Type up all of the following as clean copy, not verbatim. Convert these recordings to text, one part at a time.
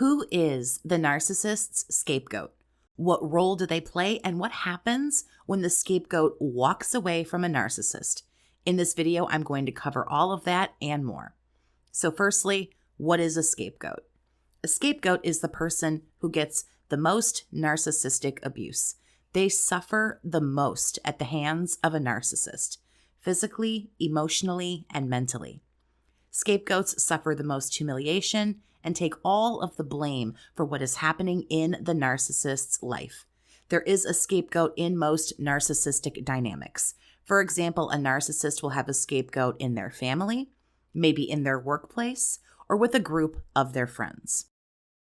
Who is the narcissist's scapegoat? What role do they play, and what happens when the scapegoat walks away from a narcissist? In this video, I'm going to cover all of that and more. So firstly, what is a scapegoat? A scapegoat is the person who gets the most narcissistic abuse. They suffer the most at the hands of a narcissist, physically, emotionally, and mentally. Scapegoats suffer the most humiliation and take all of the blame for what is happening in the narcissist's life. There is a scapegoat in most narcissistic dynamics. For example, a narcissist will have a scapegoat in their family, maybe in their workplace, or with a group of their friends.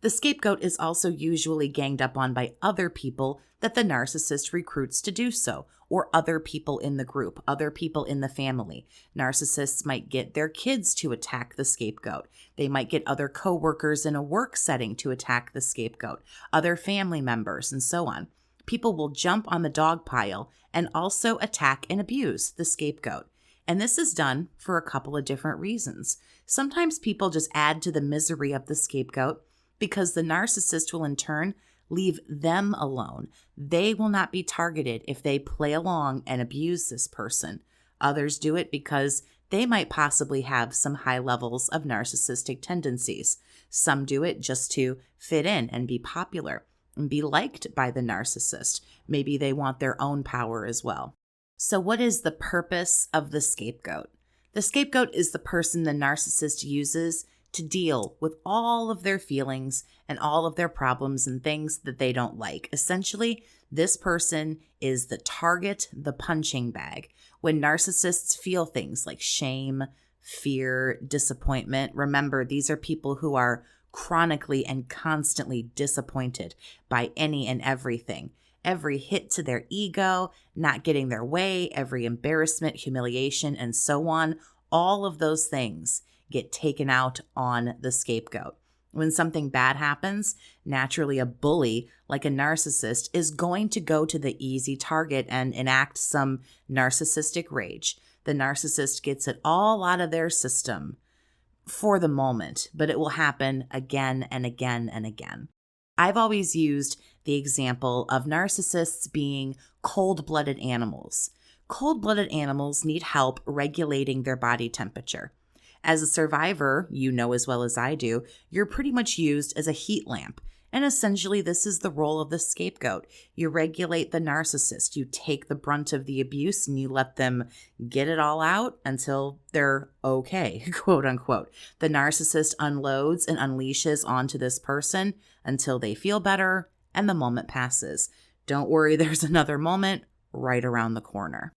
The scapegoat is also usually ganged up on by other people that the narcissist recruits to do so, or other people in the group, other people in the family. Narcissists might get their kids to attack the scapegoat. They might get other coworkers in a work setting to attack the scapegoat, other family members, and so on. People will jump on the dog pile and also attack and abuse the scapegoat. And this is done for a couple of different reasons. Sometimes people just add to the misery of the scapegoat because the narcissist will in turn leave them alone. They will not be targeted if they play along and abuse this person. Others do it because they might possibly have some high levels of narcissistic tendencies. Some do it just to fit in and be popular and be liked by the narcissist. Maybe they want their own power as well. So what is the purpose of the scapegoat? The scapegoat is the person the narcissist uses to deal with all of their feelings and all of their problems and things that they don't like. Essentially, this person is the target, the punching bag. When narcissists feel things like shame, fear, disappointment, remember, these are people who are chronically and constantly disappointed by any and everything. Every hit to their ego, not getting their way, every embarrassment, humiliation, and so on, all of those things get taken out on the scapegoat. When something bad happens, naturally a bully, like a narcissist, is going to go to the easy target and enact some narcissistic rage. The narcissist gets it all out of their system for the moment, but it will happen again and again and again. I've always used the example of narcissists being cold-blooded animals. Cold-blooded animals need help regulating their body temperature. As a survivor, you know as well as I do, you're pretty much used as a heat lamp. And essentially, this is the role of the scapegoat. You regulate the narcissist. You take the brunt of the abuse and you let them get it all out until they're okay, quote unquote. The narcissist unloads and unleashes onto this person until they feel better and the moment passes. Don't worry, there's another moment right around the corner.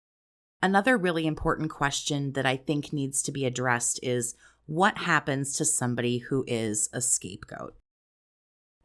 Another really important question that I think needs to be addressed is what happens to somebody who is a scapegoat?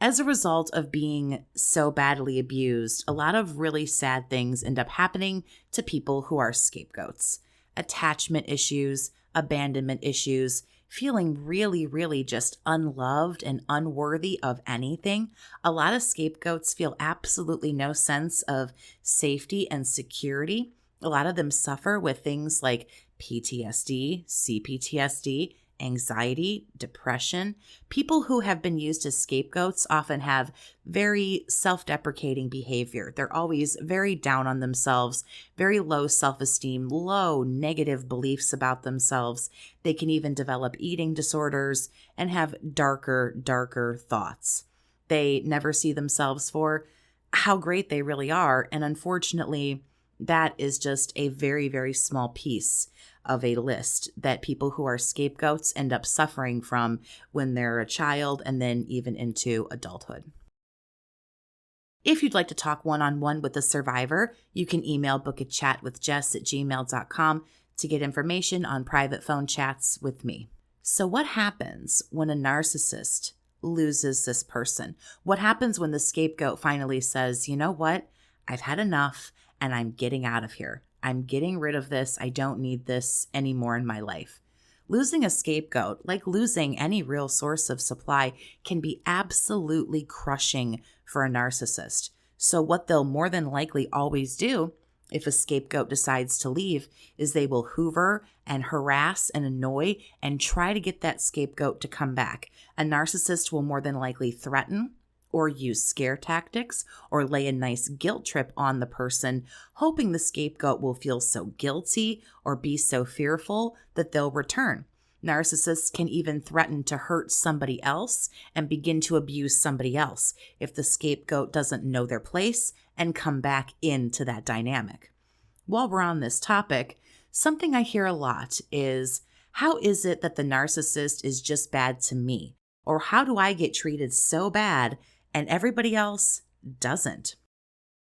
As a result of being so badly abused, a lot of really sad things end up happening to people who are scapegoats. Attachment issues, abandonment issues, feeling really, really just unloved and unworthy of anything. A lot of scapegoats feel absolutely no sense of safety and security. A lot of them suffer with things like PTSD, CPTSD, anxiety, depression. People who have been used as scapegoats often have very self-deprecating behavior. They're always very down on themselves, very low self-esteem, low negative beliefs about themselves. They can even develop eating disorders and have darker thoughts. They never see themselves for how great they really are, and unfortunately, that is just a very, very small piece of a list that people who are scapegoats end up suffering from when they're a child and then even into adulthood. If you'd like to talk one-on-one with a survivor, you can email BookAChatWithJess@gmail.com to get information on private phone chats with me. So what happens when a narcissist loses this person? What happens when the scapegoat finally says, you know what, I've had enough and I'm getting out of here. I'm getting rid of this. I don't need this anymore in my life. Losing a scapegoat, like losing any real source of supply, can be absolutely crushing for a narcissist. So what they'll more than likely always do If a scapegoat decides to leave, is they will hoover and harass and annoy and try to get that scapegoat to come back. A narcissist will more than likely threaten or use scare tactics or lay a nice guilt trip on the person, hoping the scapegoat will feel so guilty or be so fearful that they'll return. Narcissists can even threaten to hurt somebody else and begin to abuse somebody else if the scapegoat doesn't know their place and come back into that dynamic. While we're on this topic, something I hear a lot is, how is it that the narcissist is just bad to me? Or how do I get treated so bad and everybody else doesn't?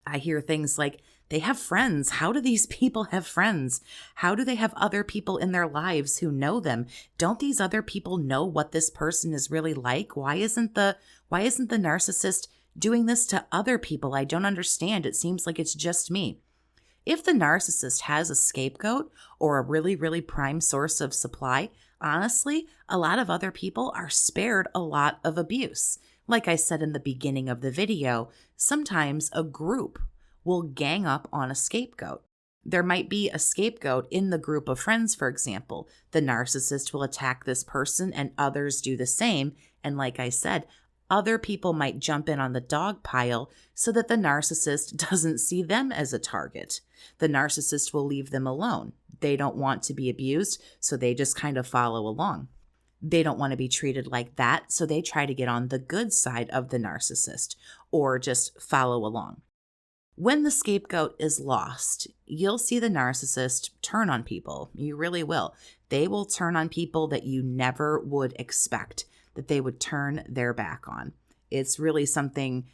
I hear things like, they have friends. How do these people have friends? How do they have other people in their lives who know them? Don't these other people know what this person is really like? Why isn't the narcissist doing this to other people? I don't understand. It seems like it's just me. If the narcissist has a scapegoat or a really, really prime source of supply, honestly, a lot of other people are spared a lot of abuse. Like I said in the beginning of the video, sometimes a group will gang up on a scapegoat. There might be a scapegoat in the group of friends, for example. The narcissist will attack this person and others do the same. And like I said, other people might jump in on the dog pile so that the narcissist doesn't see them as a target. The narcissist will leave them alone. They don't want to be abused, so they just kind of follow along. They don't want to be treated like that, so they try to get on the good side of the narcissist or just follow along. When the scapegoat is lost, you'll see the narcissist turn on people. You really will. They will turn on people that you never would expect that they would turn their back on. It's really something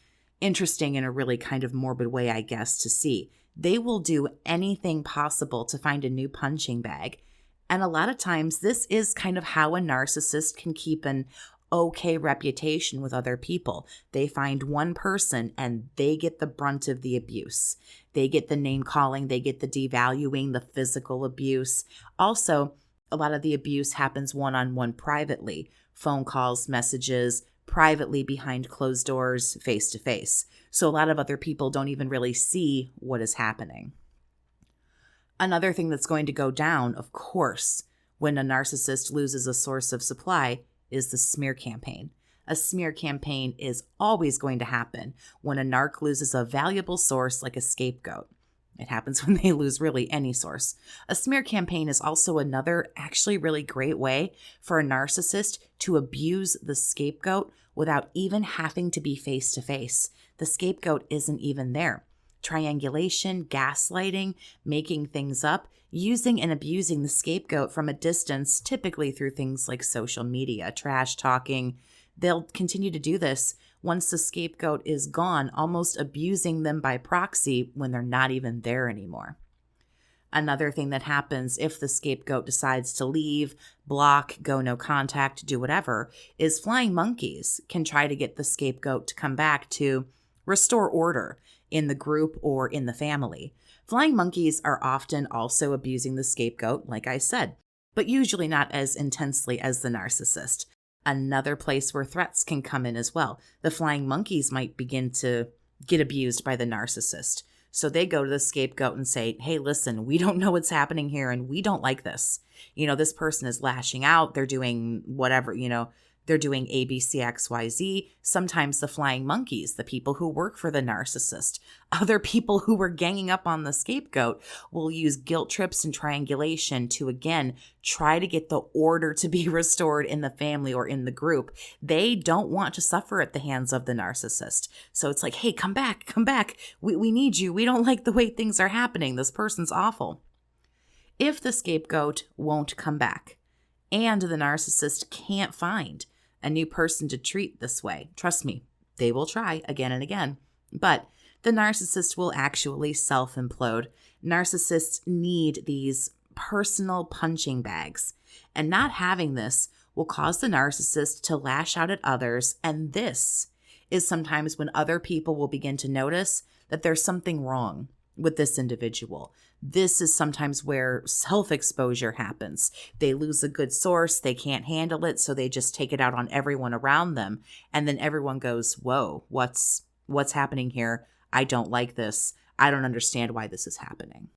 interesting in a really kind of morbid way, I guess, to see. They will do anything possible to find a new punching bag. And a lot of times, this is kind of how a narcissist can keep an okay reputation with other people. They find one person and they get the brunt of the abuse. They get the name calling, they get the devaluing, the physical abuse. Also, a lot of the abuse happens one-on-one privately. Phone calls, messages, privately behind closed doors, face-to-face. So a lot of other people don't even really see what is happening. Another thing that's going to go down, of course, when a narcissist loses a source of supply is the smear campaign. A smear campaign is always going to happen when a narc loses a valuable source like a scapegoat. It happens when they lose really any source. A smear campaign is also another actually really great way for a narcissist to abuse the scapegoat without even having to be face to face. The scapegoat isn't even there. Triangulation, gaslighting, making things up, using and abusing the scapegoat from a distance, typically through things like social media, trash talking. They'll continue to do this once the scapegoat is gone, almost abusing them by proxy when they're not even there anymore. Another thing that happens if the scapegoat decides to leave, block, go no contact, do whatever, is flying monkeys can try to get the scapegoat to come back to restore order in the group or in the family. Flying monkeys are often also abusing the scapegoat, like I said, but usually not as intensely as the narcissist. Another place where threats can come in as well. The flying monkeys might begin to get abused by the narcissist. So they go to the scapegoat and say, hey, listen, we don't know what's happening here and we don't like this. This person is lashing out. They're doing whatever, they're doing A, B, C, X, Y, Z. Sometimes the flying monkeys, the people who work for the narcissist, other people who were ganging up on the scapegoat will use guilt trips and triangulation to, again, try to get the order to be restored in the family or in the group. They don't want to suffer at the hands of the narcissist. So it's like, hey, come back. We need you. We don't like the way things are happening. This person's awful. If the scapegoat won't come back and the narcissist can't find a new person to treat this way, trust me, they will try again and again. But the narcissist will actually self-implode. Narcissists need these personal punching bags. And not having this will cause the narcissist to lash out at others. And this is sometimes when other people will begin to notice that there's something wrong with this individual. This is sometimes where self-exposure happens. They lose a good source, they can't handle it, so they just take it out on everyone around them. And then everyone goes, whoa, what's happening here? I don't like this. I don't understand why this is happening.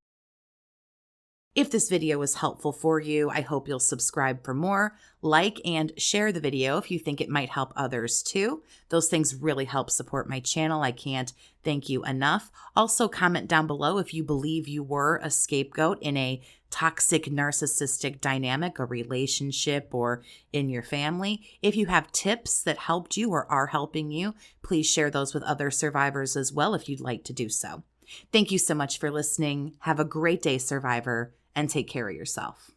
If this video was helpful for you, I hope you'll subscribe for more, like and share the video if you think it might help others too. Those things really help support my channel. I can't thank you enough. Also, comment down below if you believe you were a scapegoat in a toxic narcissistic dynamic, a relationship, or in your family. If you have tips that helped you or are helping you, please share those with other survivors as well if you'd like to do so. Thank you so much for listening. Have a great day, survivor, and take care of yourself.